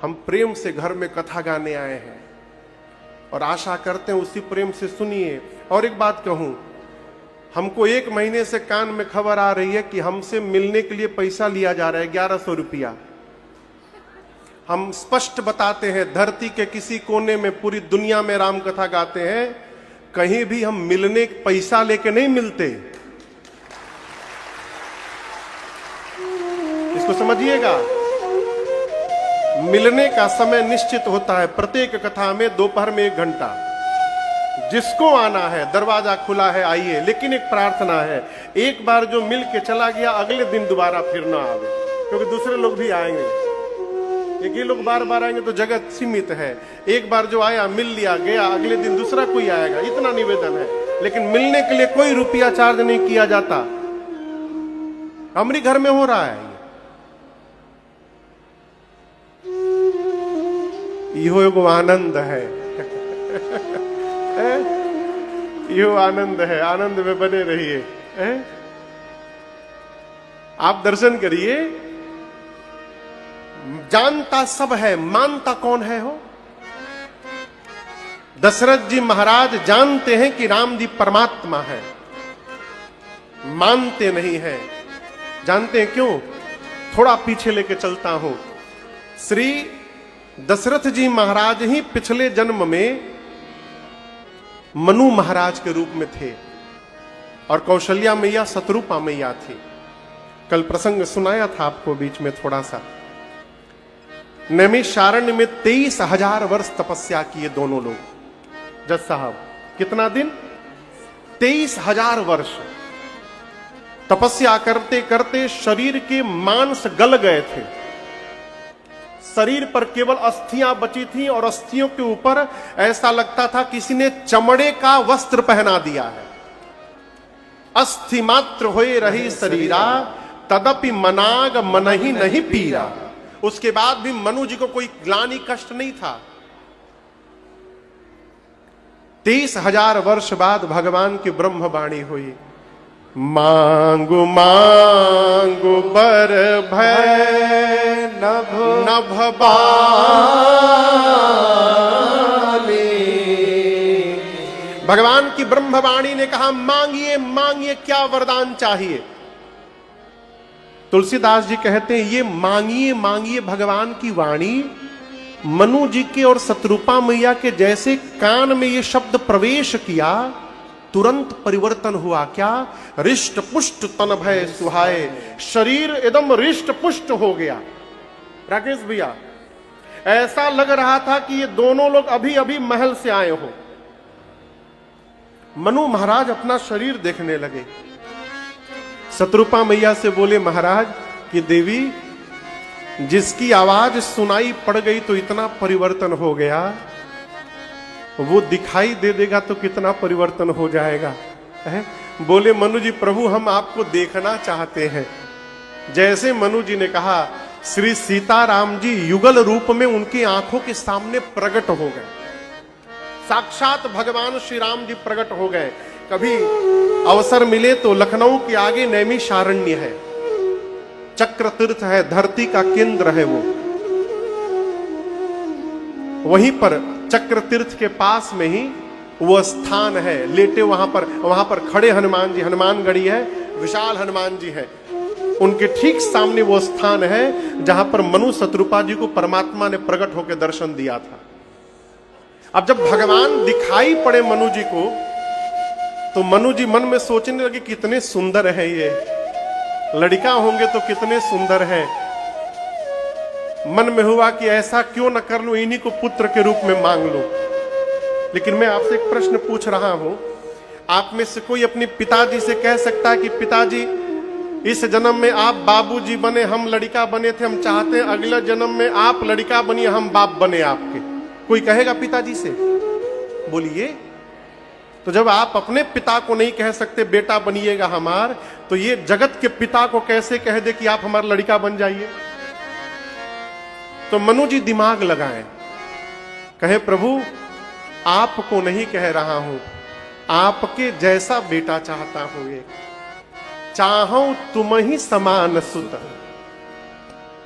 हम प्रेम से घर में कथा गाने आए हैं और आशा करते हैं उसी प्रेम से सुनिए। और एक बात कहूं, हमको 1 महीने से कान में खबर आ रही है कि हमसे मिलने के लिए पैसा लिया जा रहा है 1100 रुपया। हम स्पष्ट बताते हैं, धरती के किसी कोने में पूरी दुनिया में राम कथा गाते हैं, कहीं भी हम मिलने पैसा लेके नहीं मिलते। इसको समझिएगा। मिलने का समय निश्चित होता है। प्रत्येक कथा में दोपहर में 1 घंटा, जिसको आना है दरवाजा खुला है, आइए। लेकिन एक प्रार्थना है, एक बार जो मिल के चला गया अगले दिन दोबारा फिर ना आवे, क्योंकि दूसरे लोग भी आएंगे। एक ये लोग बार बार आएंगे तो जगह सीमित है। एक बार जो आया मिल लिया गया, अगले दिन दूसरा कोई आएगा, इतना निवेदन है। लेकिन मिलने के लिए कोई रुपया चार्ज नहीं किया जाता। हमारे घर में हो रहा है यो एगो आनंद है। यो आनंद है, आनंद में बने रहिए। आप दर्शन करिए। जानता सब है, मानता कौन है हो? दशरथ जी महाराज जानते हैं कि राम जी परमात्मा है, मानते नहीं है। जानते हैं क्यों? थोड़ा पीछे लेके चलता हूं। श्री दशरथ जी महाराज ही पिछले जन्म में मनु महाराज के रूप में थे और कौशल्या मैया शत्रुपा मैया थी। कल प्रसंग सुनाया था आपको बीच में थोड़ा सा। नैमिषारण्य में 23,000 वर्ष तपस्या किए दोनों लोग। जज साहब, कितना दिन? 23,000 वर्ष तपस्या करते करते शरीर के मांस गल गए थे। शरीर पर केवल अस्थियां बची थी और अस्थियों के ऊपर ऐसा लगता था किसी ने चमड़े का वस्त्र पहना दिया है। अस्थि मात्र होए रही शरीरा, तदपि मनाग मन ही नहीं पीरा। उसके बाद भी मनु जी को कोई ग्लानि कष्ट नहीं था। 23,000 वर्ष बाद भगवान की ब्रह्मवाणी हुई, मांगु मांगु बर भय नभ नभ भगवान की ब्रह्मवाणी ने कहा, मांगिए मांगिए, क्या वरदान चाहिए? तुलसीदास जी कहते हैं, ये मांगिए मांगिए भगवान की वाणी मनु जी के और शत्रुपा मैया के जैसे कान में ये शब्द प्रवेश किया, तुरंत परिवर्तन हुआ। क्या? रिष्ट पुष्ट तन भय सुहाए। शरीर एकदम रिष्ट पुष्ट हो गया। राकेश भैया, ऐसा लग रहा था कि ये दोनों लोग अभी अभी महल से आए हो। मनु महाराज अपना शरीर देखने लगे। शत्रुपा मैया से बोले, महाराज कि देवी, जिसकी आवाज सुनाई पड़ गई तो इतना परिवर्तन हो गया, वो दिखाई दे देगा तो कितना परिवर्तन हो जाएगा। बोले मनु जी, प्रभु हम आपको देखना चाहते हैं। जैसे मनु जी ने कहा, श्री सीताराम जी युगल रूप में उनकी आंखों के सामने प्रकट हो गए। साक्षात भगवान श्री राम जी प्रकट हो गए। कभी अवसर मिले तो लखनऊ के आगे नैमिषारण्य है, चक्र तीर्थ है, धरती का केंद्र है वो। वहीं पर चक्र तीर्थ के पास में ही वो स्थान है। लेटे वहां पर खड़े हनुमान जी, हनुमानगढ़ी है, विशाल हनुमान जी है। उनके ठीक सामने वो स्थान है जहां पर मनु शत्रुपा जी को परमात्मा ने प्रकट होकर दर्शन दिया था। अब जब भगवान दिखाई पड़े मनु जी को, तो मनु जी मन में सोचने लगे, कितने सुंदर है ये, लड़का होंगे तो कितने सुंदर है। मन में हुआ कि ऐसा क्यों न कर लूं, इन्हीं को पुत्र के रूप में मांग लूं। लेकिन मैं आपसे एक प्रश्न पूछ रहा हूं, आप में से कोई अपने पिताजी से कह सकता है कि पिताजी, इस जन्म में आप बाबूजी बने, हम लड़का बने थे, हम चाहते हैं अगले जन्म में आप लड़का बनिए, हम बाप बने आपके? कोई कहेगा पिताजी से? बोलिए। तो जब आप अपने पिता को नहीं कह सकते बेटा बनिएगा हमार, तो ये जगत के पिता को कैसे कह दे कि आप हमारा लड़का बन जाइए? तो मनु जी दिमाग लगाएं, कहे प्रभु आपको नहीं कह रहा हूं, आपके जैसा बेटा चाहता हूं। एक चाहूं तुम ही समान सुत,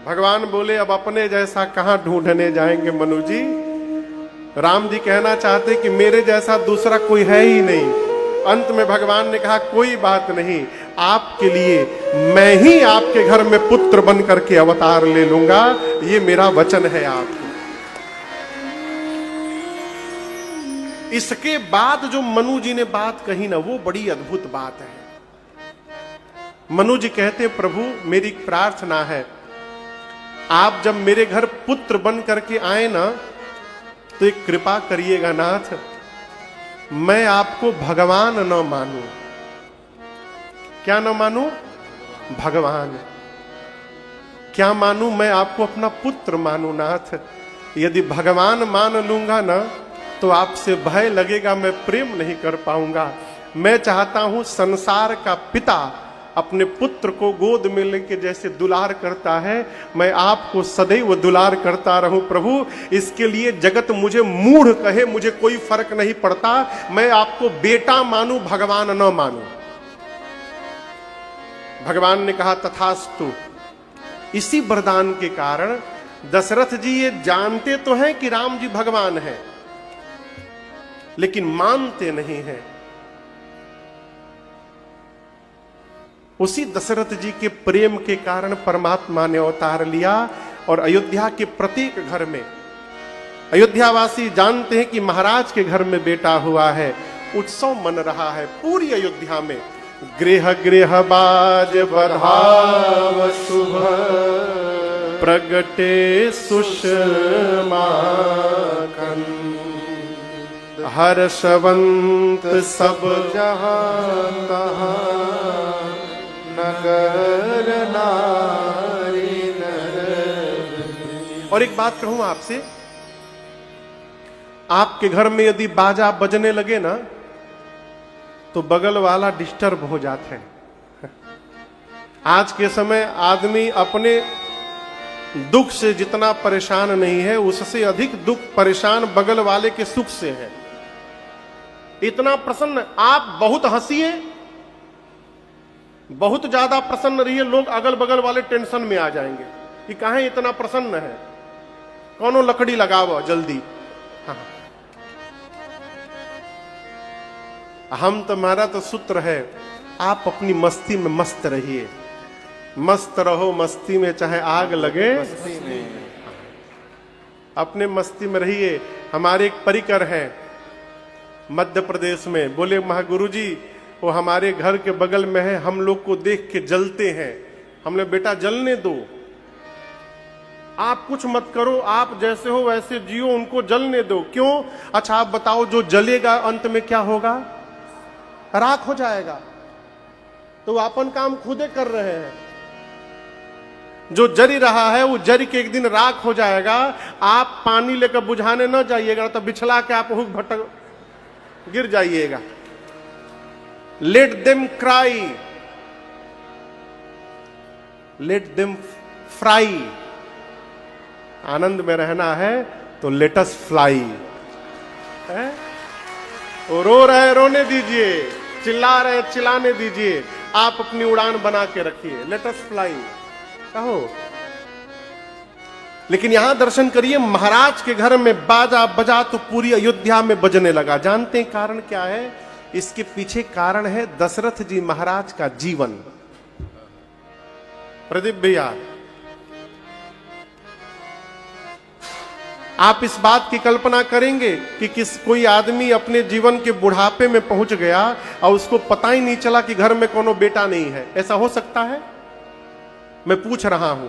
भगवान बोले अब अपने जैसा कहां ढूंढने जाएंगे मनु जी। राम जी कहना चाहते कि मेरे जैसा दूसरा कोई है ही नहीं। अंत में भगवान ने कहा कोई बात नहीं, आपके लिए मैं ही आपके घर में पुत्र बन करके अवतार ले लूंगा, ये मेरा वचन है आपको। इसके बाद जो मनु जी ने बात कही ना, वो बड़ी अद्भुत बात है। मनु जी कहते प्रभु मेरी प्रार्थना है, आप जब मेरे घर पुत्र बन करके आए ना, तो एक कृपा करिएगा नाथ, मैं आपको भगवान न मानूं। क्या न मानूं? भगवान। क्या मानूं? मैं आपको अपना पुत्र मानूं नाथ। यदि भगवान मान लूंगा ना, तो आपसे भय लगेगा, मैं प्रेम नहीं कर पाऊंगा। मैं चाहता हूं संसार का पिता अपने पुत्र को गोद में लेके जैसे दुलार करता है, मैं आपको सदैव दुलार करता रहूं प्रभु। इसके लिए जगत मुझे मूढ़ कहे, मुझे कोई फर्क नहीं पड़ता, मैं आपको बेटा मानूं, भगवान न मानूं। भगवान ने कहा तथास्तु। इसी वरदान के कारण दशरथ जी ये जानते तो हैं कि राम जी भगवान हैं, लेकिन मानते नहीं हैं। उसी दशरथ जी के प्रेम के कारण परमात्मा ने अवतार लिया और अयोध्या के प्रत्येक घर में, अयोध्यावासी जानते हैं कि महाराज के घर में बेटा हुआ है, उत्सव मन रहा है पूरी अयोध्या में। गृह गृह बाज बधाव शुभ, प्रगटे सुषमा कंद, हर्षवंत सब जहां तहां, नगर नारी नर। और एक बात कहूं आपसे, आपके घर में यदि बाजा बजने लगे ना, तो बगल वाला डिस्टर्ब हो जाते हैं। आज के समय आदमी अपने दुख से जितना परेशान नहीं है, उससे अधिक दुख परेशान बगल वाले के सुख से है। इतना प्रसन्न, आप बहुत हंसिए, बहुत ज्यादा प्रसन्न रहिए, लोग अगल बगल वाले टेंशन में आ जाएंगे कि काहे इतना प्रसन्न है, कौनो लकड़ी लगाओ जल्दी। हाँ। हम तुम्हारा तो सूत्र है, आप अपनी मस्ती में मस्त रहिए, मस्त रहो मस्ती में, चाहे आग लगे मस्ती में। अपने मस्ती में रहिए। हमारे एक परिकर है मध्य प्रदेश में, बोले महागुरु जी वो हमारे घर के बगल में है, हम लोग को देख के जलते हैं। हमने बेटा जलने दो, आप कुछ मत करो, आप जैसे हो वैसे जियो, उनको जलने दो। क्यों? अच्छा आप बताओ, जो जलेगा अंत में क्या होगा? राख हो जाएगा। तो अपन काम खुदे कर रहे हैं। जो जरी रहा है वो जरी के एक दिन राख हो जाएगा। आप पानी लेकर बुझाने न जाइएगा, तो बिछला के आप हुक भटक गिर जाइएगा। Let them cry, let them fry. आनंद में रहना है तो लेट अस फ्लाई। रो रहे रोने दीजिए, चिल्ला रहे चिल्लाने दीजिए, आप अपनी उड़ान बना के रखिए, लेट अस फ्लाई कहो। लेकिन यहां दर्शन करिए, महाराज के घर में बाजा बजा तो पूरी अयोध्या में बजने लगा। जानते हैं कारण क्या है? इसके पीछे कारण है दशरथ जी महाराज का जीवन। प्रदीप भैया, आप इस बात की कल्पना करेंगे कि कोई आदमी अपने जीवन के बुढ़ापे में पहुंच गया और उसको पता ही नहीं चला कि घर में कोनो बेटा नहीं है? ऐसा हो सकता है? मैं पूछ रहा हूं,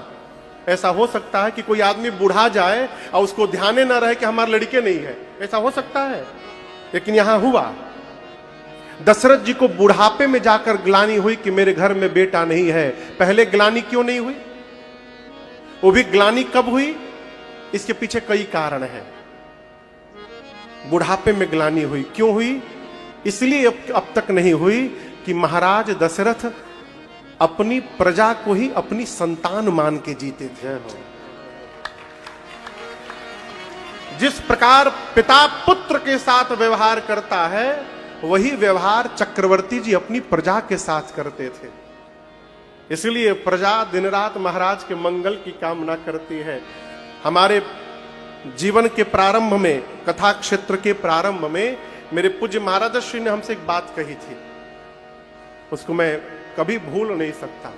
ऐसा हो सकता है कि कोई आदमी बुढ़ा जाए और उसको ध्यान न रहे कि हमारे लड़के नहीं है? ऐसा हो सकता है? लेकिन यहां हुआ। दशरथ जी को बुढ़ापे में जाकर ग्लानि हुई कि मेरे घर में बेटा नहीं है। पहले ग्लानि क्यों नहीं हुई? वो भी ग्लानि कब हुई? इसके पीछे कई कारण हैं। बुढ़ापे में ग्लानि हुई, क्यों हुई? इसलिए अब तक नहीं हुई कि महाराज दशरथ अपनी प्रजा को ही अपनी संतान मान के जीते थे। जिस प्रकार पिता पुत्र के साथ व्यवहार करता है, वही व्यवहार चक्रवर्ती जी अपनी प्रजा के साथ करते थे। इसलिए प्रजा दिन रात महाराज के मंगल की कामना करती है। हमारे जीवन के प्रारंभ में, कथा क्षेत्र के प्रारंभ में मेरे पूज्य महाराज श्री ने हमसे एक बात कही थी, उसको मैं कभी भूल नहीं सकता।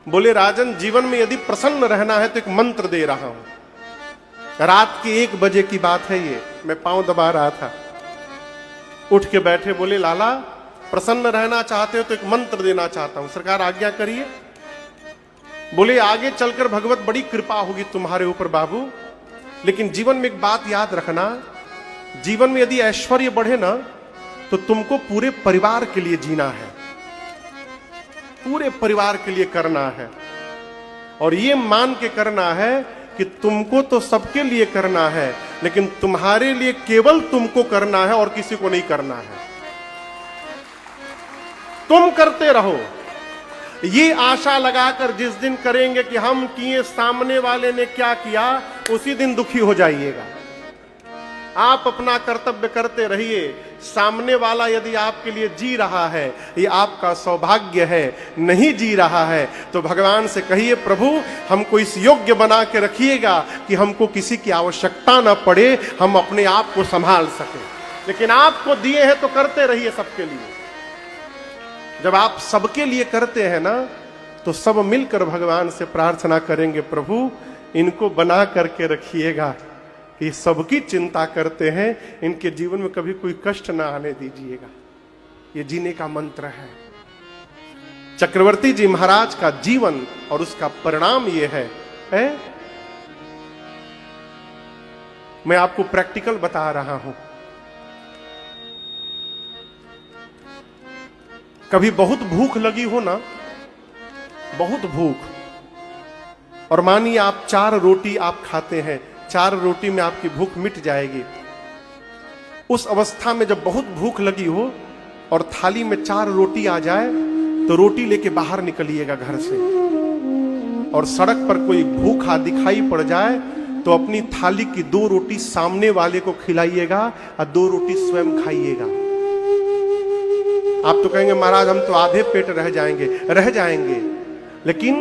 बोले, राजन, जीवन में यदि प्रसन्न रहना है तो एक मंत्र दे रहा हूं। रात के 1 बजे की बात है ये, मैं पांव दबा रहा था, उठ के बैठे, बोले, लाला प्रसन्न रहना चाहते हो तो एक मंत्र देना चाहता हूं, सरकार आज्ञा करिए। बोले, आगे चलकर भगवत बड़ी कृपा होगी तुम्हारे ऊपर बाबू, लेकिन जीवन में एक बात याद रखना, जीवन में यदि ऐश्वर्य बढ़े ना तो तुमको पूरे परिवार के लिए जीना है, पूरे परिवार के लिए करना है, और ये मान के करना है कि तुमको तो सबके लिए करना है, लेकिन तुम्हारे लिए केवल तुमको करना है और किसी को नहीं करना है। तुम करते रहो, ये आशा लगाकर जिस दिन करेंगे कि हम किए, सामने वाले ने क्या किया, उसी दिन दुखी हो जाइएगा। आप अपना कर्तव्य करते रहिए, सामने वाला यदि आपके लिए जी रहा है, ये आपका सौभाग्य है, नहीं जी रहा है तो भगवान से कहिए, प्रभु हमको इस योग्य बना के रखिएगा कि हमको किसी की आवश्यकता ना पड़े, हम अपने आप को संभाल सके। लेकिन आपको दिए हैं तो करते रहिए सबके लिए। जब आप सबके लिए करते हैं ना तो सब मिलकर भगवान से प्रार्थना करेंगे, प्रभु इनको बना करके रखिएगा, ये सबकी चिंता करते हैं, इनके जीवन में कभी कोई कष्ट ना आने दीजिएगा। ये जीने का मंत्र है। चक्रवर्ती जी महाराज का जीवन और उसका परिणाम ये है? मैं आपको प्रैक्टिकल बता रहा हूं। कभी बहुत भूख लगी हो ना, बहुत भूख, और मानिए आप 4 रोटी आप खाते हैं, 4 रोटी में आपकी भूख मिट जाएगी। उस अवस्था में जब बहुत भूख लगी हो और थाली में 4 रोटी आ जाए तो रोटी लेके बाहर निकलिएगा घर से, और सड़क पर कोई भूखा दिखाई पड़ जाए तो अपनी थाली की 2 रोटी सामने वाले को खिलाइएगा और 2 रोटी स्वयं खाइएगा। आप तो कहेंगे, महाराज हम तो आधे पेट रह जाएंगे, लेकिन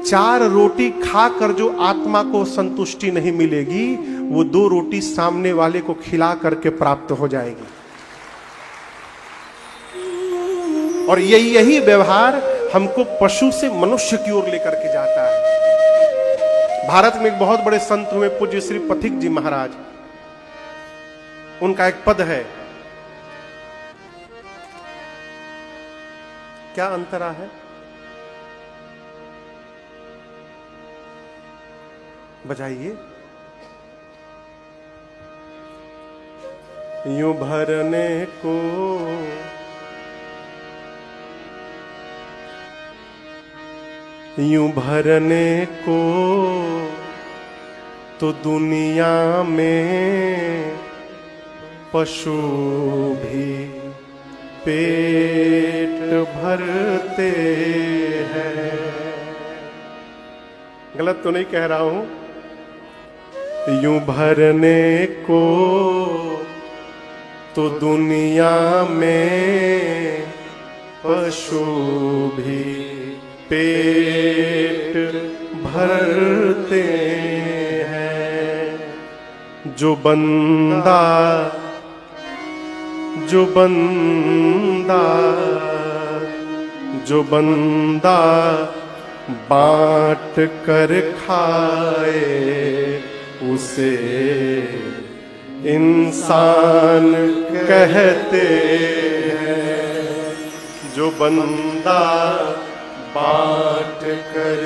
4 रोटी खाकर जो आत्मा को संतुष्टि नहीं मिलेगी, वो 2 रोटी सामने वाले को खिला करके प्राप्त हो जाएगी। और यही व्यवहार हमको पशु से मनुष्य की ओर लेकर के जाता है। भारत में एक बहुत बड़े संत हुए, पूज्य श्री पथिक जी महाराज, उनका एक पद है, क्या अंतरा है? बजाइए। यूं भरने को तो दुनिया में पशु भी पेट भरते हैं। गलत तो नहीं कह रहा हूं? यूं भरने को तो दुनिया में पशु भी पेट भरते हैं। जो बंदा बांट कर खाए उसे इंसान कहते हैं। जो बंदा बांट कर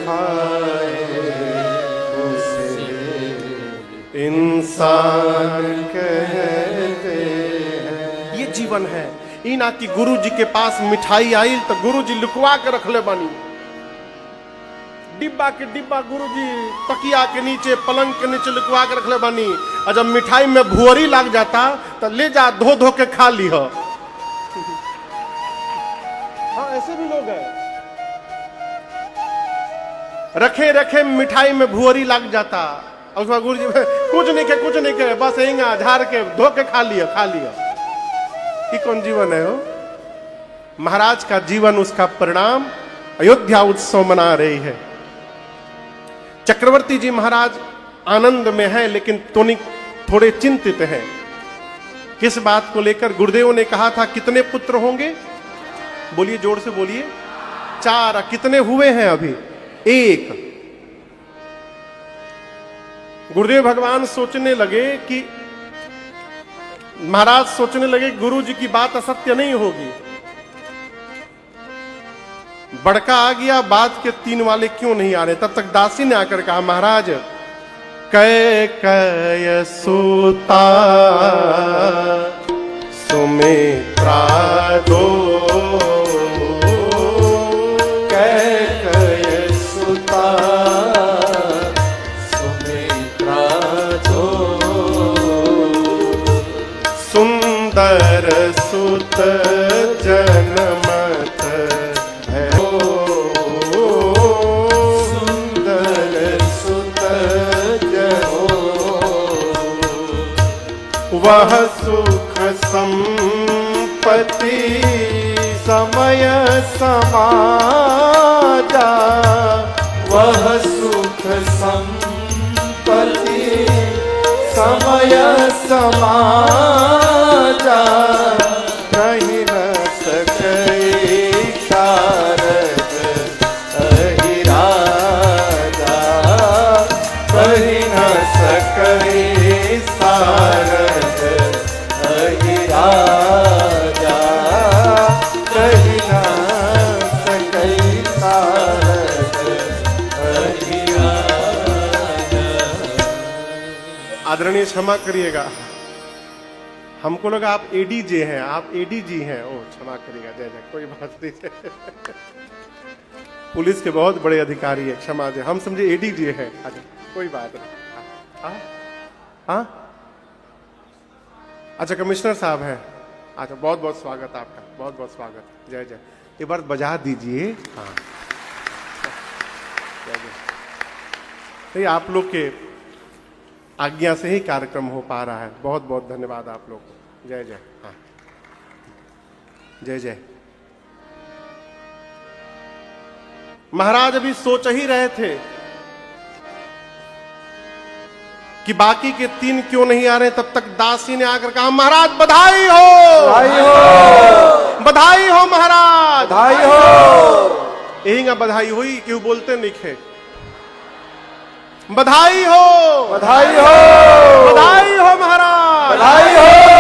खाए उसे इंसान कहते हैं। ये जीवन है। ई ना कि गुरु जी के पास मिठाई आई तो गुरु जी लुकवा के रख ले बानी, डिब्बा के डिब्बा गुरु जी तकिया के नीचे, पलंग के नीचे लुकवा के रख ले बानी, और जब मिठाई में भुअरी लग जाता तो ले जा धो के खा ली हो। हाँ, ऐसे भी लोग हैं। रखे मिठाई में भुअरी लग जाता, और उसमें गुरु जी कुछ नहीं के बस हिंगा झाड़ के धो के खा लिया। ये कौन जीवन है हो? महाराज का जीवन, उसका परिणाम अयोध्या उत्सव मना रही है। चक्रवर्ती जी महाराज आनंद में है, लेकिन थोड़े चिंतित हैं। किस बात को लेकर? गुरुदेव ने कहा था कितने पुत्र होंगे? बोलिए, जोर से बोलिए। 4। कितने हुए हैं अभी? 1। गुरुदेव भगवान सोचने लगे कि महाराज सोचने लगे गुरु जी की बात असत्य नहीं होगी। बड़का आ गया, बात के 3 वाले क्यों नहीं आ रहे? तब तक दासी ने आकर कहा, महाराज कैकेयी सुता सुमित्रा दो, कैकेयी सुता सुमित्रा दो, सुंदर सुत जनमत है, सुंदर सुत जनो, वह सुख संपत्ति समय समाजा, वह सुख संपत्ति समय समाजा, कहीं न सके शारद अहिराजा, कहीं न सके शारद अहिराजा, कहीं न सके शारद अहिराजा। आदरणीय क्षमा करिएगा, हमको लगा आप एडीजे हैं, आप एडीजी हैं। ओ क्षमा करिएगा, जय जय, कोई बात नहीं। पुलिस के बहुत बड़े अधिकारी है, क्षमा दे, हम समझे एडीजी है। अच्छा कोई बात नहीं। हाँ, अच्छा कमिश्नर साहब हैं। अच्छा बहुत बहुत स्वागत आपका, बहुत बहुत स्वागत, जय जय। एक बार बजा दीजिए। हाँ जय जय। तो आप लोग के आज्ञा से ही कार्यक्रम हो पा रहा है, बहुत बहुत धन्यवाद आप लोग को, जय जय। हाँ जय जय। महाराज अभी सोच ही रहे थे कि बाकी के 3 क्यों नहीं आ रहे, तब तक दासी ने आकर कहा, महाराज बधाई हो, बधाई हो, बधाई हो महाराज, बधाई हो। यही ना बधाई हुई, क्यों बोलते नहीं थे? बधाई हो, बधाई हो, बधाई हो महाराज, बधाई हो।